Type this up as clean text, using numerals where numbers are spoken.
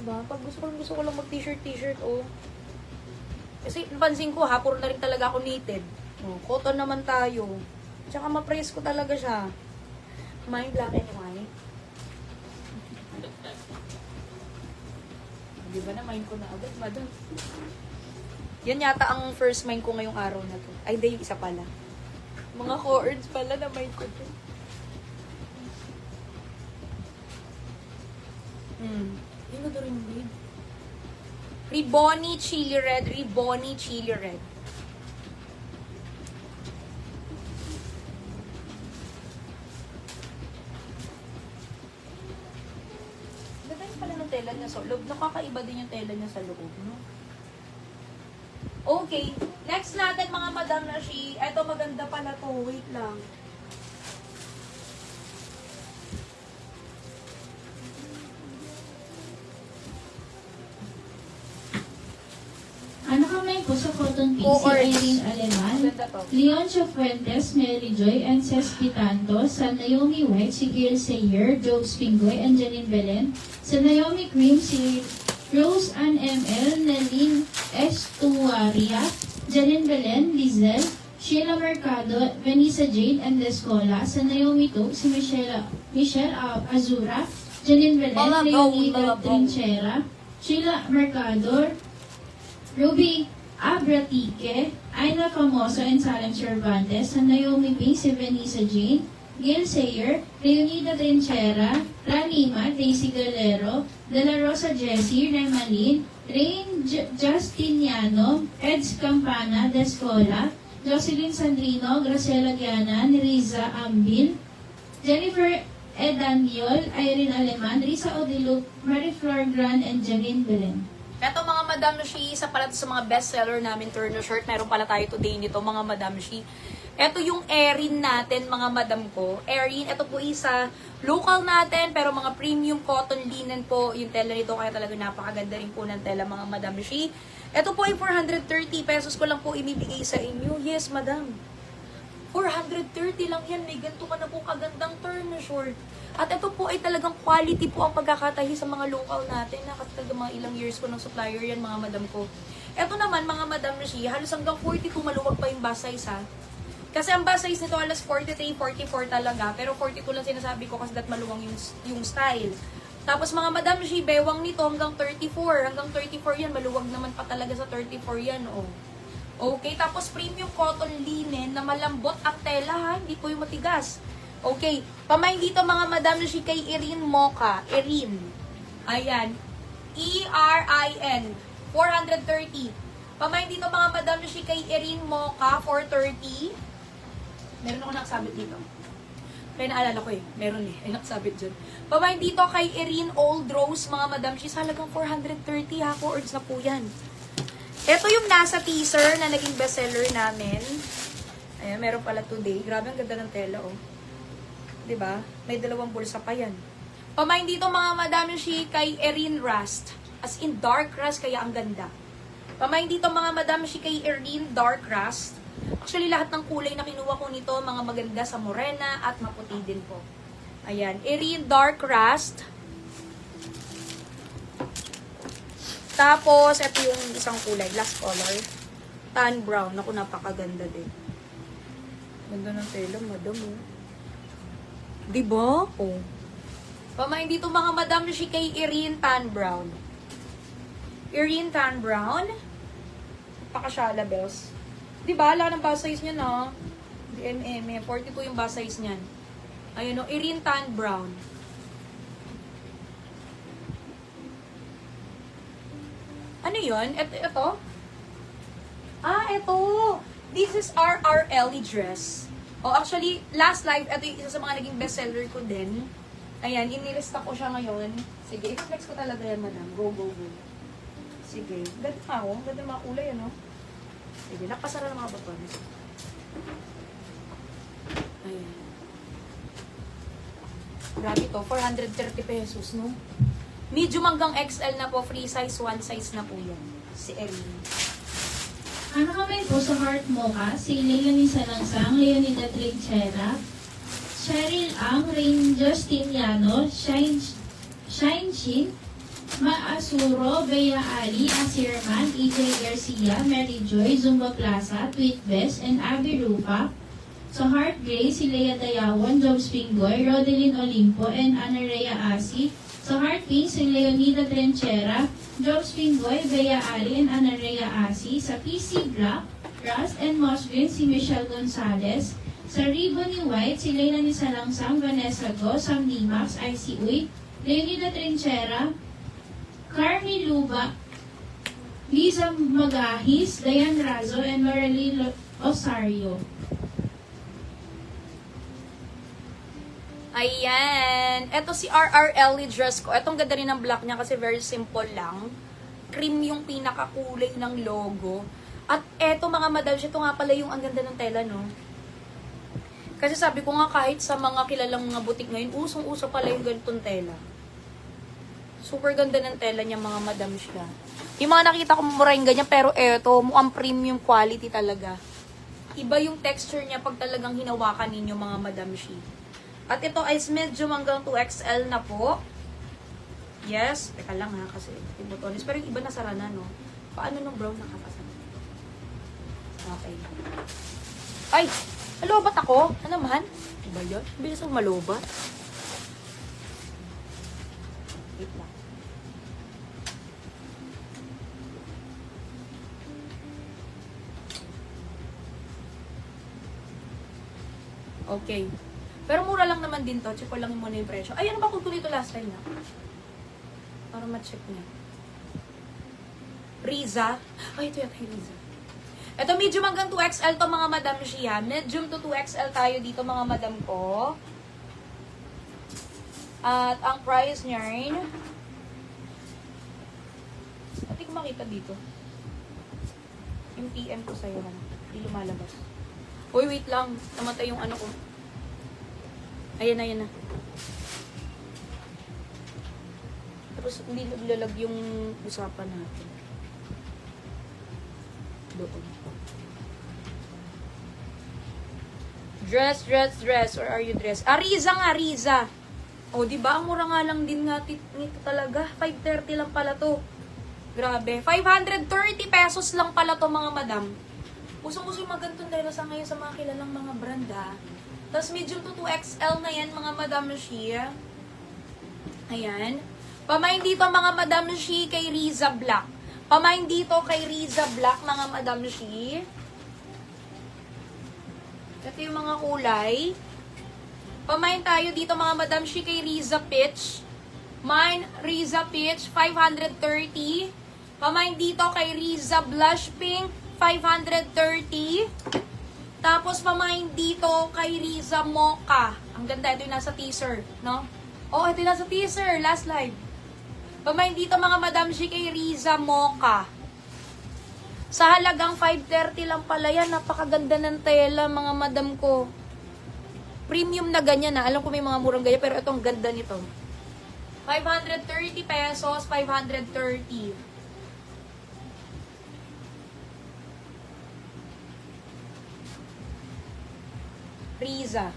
Diba? Pag gusto ko lang mag-t-shirt, oh. Kasi napansin ko ha, puro na rin talaga ako knitted. Oh, cotton naman tayo. Tsaka ma-press ko talaga siya. Mine black and white. Di ba na mine ko na agad, madam? Yan yata ang first mine ko ngayong araw na to. Ay, hindi, isa pala. Mga cords pala na mine ko to. Yun na rin din. Riboni chili red. Riboni chili red. Ganda yung pala ng tela niya sa loob. Nakakaiba din yung tela niya sa loob, no? Okay. Next natin mga madam na shi. Eto maganda pala to. Wait lang. Ano kamay po sa Cotton Pink si Cohorts. Irene Aleman, Maganda to. Leon Fuentes, Mary Joy, and Cespitanto, sa Naomi White, si Gil Sayer, Jokes Pingoy, and Janine Belen, sa Naomi Cream, si Rose Ann M.L., Naline Estuaria, Janine Belen, Lizel, Sheila Mercado, Vanessa Jade, and Descola, sa Naomi Tog, si Michelle Azura, Janine Belen, Malabong, Leonida malabong. Trinchera, Sheila Mercador, Ruby Abratique, Aina Famoso, and Salem Cervantes, sa Naomi Pink, si Vanessa Jane, Gil Sayer, Leonida Trinchera, Ranima, Daisy Galero, De La Rosa Jessie, Remalin, Rain Justiniano, Eds Campana, Descola, Jocelyn Sandrino, Graciela Giana, Riza Ambil, Jennifer Edaniol, Irene Aleman, Risa Odilo, Marie Flor Gran, and Janine Belen. Eto mga Madam Shi, isa pala to sa mga bestseller namin, Turner shirt. Meron pala tayo today nito, mga Madam Shi. Eto yung Erin natin, mga Madam ko. Erin, eto po isa local natin, pero mga premium cotton linen po yung tela nito. Kaya talaga napakaganda rin po ng tela, mga Madam Shi. Eto po yung 430 pesos ko lang po ibibigay sa inyo. Yes, Madam. 430 lang yan. May ganito ka na po kagandang Turner short. At ito po ay talagang quality po ang pagkakatahi sa mga local natin. Kasi talaga mga ilang years ko ng supplier yan, mga madam ko. Ito naman, mga madam na siya, halos hanggang 42 maluwag pa yung bus size ha. Kasi ang bus size nito halos 43, 44 talaga. Pero 42 lang sinasabi ko kasi that maluwang yung style. Tapos mga madam na siya, bewang nito hanggang 34. Hanggang 34 yan, maluwag naman pa talaga sa 34 yan, oh. Okay, tapos premium cotton linen na malambot ang tela ha, hindi po yung matigas. Okay, pamain dito mga madam na si kay Erin Mocha. Erin. Ayan. E-R-I-N. 430. Pamain dito mga madam na si kay Erin Mocha. 430. Meron ako nakasabit dito. Kaya naalala ko eh. Meron eh. Ay nakasabit dyan. Pamain dito kay Erin Old Rose mga madam. She's halagang 430 ha. 4 ords na po yan. Ito yung nasa teaser na naging bestseller namin. Ayan, meron pala today. Grabe, ang ganda ng tela, oh. Diba? May dalawang bulsa pa yan. Pamain dito mga madami si kay Erin Rust. As in dark rust, kaya ang ganda. Pamain dito mga madami si kay Erin Dark Rust. Actually, lahat ng kulay na kinuha ko nito, mga maganda sa morena at maputi din po. Ayan, Erin Dark Rust. Tapos, ito yung isang kulay, last color. Tan brown. Naku, napakaganda din. Ganda ng tela, madam, oh. Diba? Oh. Pamain dito mga madam na si kay Erin Tan Brown. Erin Tan Brown. Pakashala, bells. Diba? Wala ng bus size niya, no? DMM. 42 yung bus size niyan. Ayun, no? Erin Tan Brown. Ano yun? Ito? Ah, ito! This is our Ellie dress. Oh, actually, last live, ito yung isa sa mga naging bestseller ko din. Ayan, inilista ko siya ngayon. Sige, i-flex ko talaga yan, madam. Go, go, go. Sige. Ganda nga, oh. Ganda mga kulay, ano? Sige, nakasara ng mga batones. Ayan. Grabe to, 430 pesos, no? Medium hanggang XL na po, free size, one size na po yan. Si Erin. Ano kamay po sa Heart Mocha, si Leonie Salangsang, Leonida Trinchera, Cheryl Ang, Rain Justiniano, Shine Shin, Maasuro, Bea Ali, Asirman, EJ Garcia, Mary Joy, Zumba Plaza, Tweet Best, and Abby Rupa. Sa Heart Gray, si Lea Dayawan, Jobs Pingoy, Rodeline Olimpo, and Ana Rhea Asi. Sa Heart Pink, si Leonida Trenchera, Jobs Pingoy, Bea Ali, and Ana Rhea Asi. Sa PC Black, Rust and Moss Green, si Michelle Gonzalez. Sa Ribbon ni White, si Leilani Salangsang, Vanessa Go, Sam Nimax, IC Uy, Leonida Trenchera, Carmi Luba, Liza Magahis, Dayan Razo, and Marily Osario. Ayan. Ito si RRL dress ko. Etong ganda rin ng black niya kasi very simple lang. Cream yung pinakakulay ng logo. At eto mga madam, ito nga pala yung ang ganda ng tela, no? Kasi sabi ko nga kahit sa mga kilalang mga butik ngayon, usong-uso pala yung ganitong tela. Super ganda ng tela niya mga madam siya. Yung mga nakita ko mura yung ganyan, pero eto, mukhang premium quality talaga. Iba yung texture niya pag talagang hinawakan ninyo mga madam siya. At ito ay medium hanggang 2XL na po. Yes. Teka lang ha, kasi yung botones. Pero yung iba nasara na, no? Paano nung brown nakakasama? Okay. Ay! Malobat ako? Ano naman? Diba yun? Bilis akong malobat. Wait lang. Okay. Pero mura lang naman din to. Check ko lang muna yung presyo. Ay, ano ba kung ito last time na? Para ma-check niya. Riza. Ay, ito yata yung Riza. Ito, medium hanggang 2XL to mga madam siya. Medium to 2XL tayo dito mga madam ko. At ang price niya rin. Hindi ko makita dito. Yung PM ko sa'yo. Hindi lumalabas. Uy, wait lang. Namatay yung ano ko. Ayan na, ayan na. Tapos, hindi naglalag yung usapan natin. Doon. Dress. Or are you dress? Ah, Riza nga, Riza. O, diba? Ang mura nga lang din nga nito talaga. 530 lang pala to. Grabe. 530 pesos lang pala to mga madam. Usong-uso yung magandang dahil sa ngayon sa mga kilalang mga brand ha. Tapos medium to 2XL na yan mga Madam Shi. Ayan. Pamain dito mga Madam Shi kay Riza Black. Pamain dito kay Riza Black mga Madam Shi. Ito yung mga kulay. Pamain tayo dito mga Madam Shi kay Riza Peach. Mine, Riza Peach, 530. Pamain dito kay Riza Blush Pink, 530. Tapos, pamain dito kay Riza Mocha. Ang ganda. Ito yung nasa teaser, no? Oh, ito yung nasa teaser. Last live. Pamain dito mga Madam Shi kay Riza Mocha. Sa halagang 530 lang pala yan. Napakaganda ng tela, mga madam ko. Premium na ganyan na. Alam ko may mga murang ganyan, pero ito ang ganda nito. 530 pesos, 530. Riza.